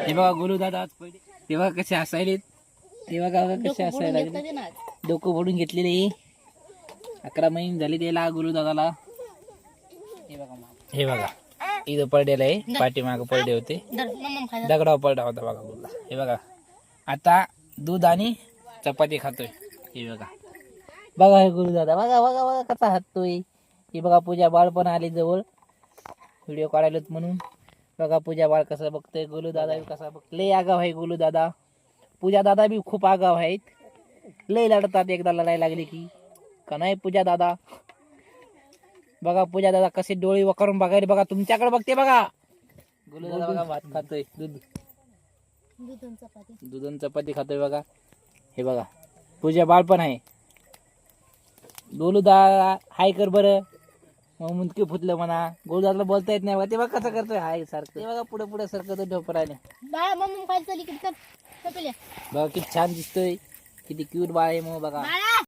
हे बघा गोलू दादा आज पहिले ते बघा कसे हसायले, ते बघा कसे हसायला लागले, डोकं फोडून घेतलेले. 11 महिने झाले त्याला गोलू दादाला. हे बघा इथं पडलेलं आहे, पाठीमाग पडले होते, दगडावर पडला होता बघा गोलूला. हे बघा आता दूध आणि चपाती खातोय. हे बघा बघा हे गोलू दादा बघा बघा बघा कसा हसतोय. हे बघा पूजा बाळ पण आली जवळ व्हिडिओ काढायला म्हणून. बघा पूजा बाळ कसं बघतोय, गोलू दादा बी कसा बघतोय. लय आगाव आहे गोलू दादा. पूजा दादा बी खूप आगाव आहेत, लय लढतात एकदा लढायला लागले की, का नाही पूजा दादा. बघा पूजा दादा कसे डोळे वकरून बघायला, बघा तुमच्याकडे बघते बघा. गोलू दादा बघा भात खातोय, दूध आणि चपाती खातोय बघा. हे बघा पूजा बाळ पण आहे. गोलू दादा हाय कर बरं, मग मुंडके फुटलं म्हणा. गोलू दादाला बोलता येत नाही बघा, ते बघा कसं करतोय हाय सारखं. ते बघा पुढे पुढे सरकत ढोपराने. बघा किती छान दिसतोय, किती क्यूट बाळ आहे मग बघा.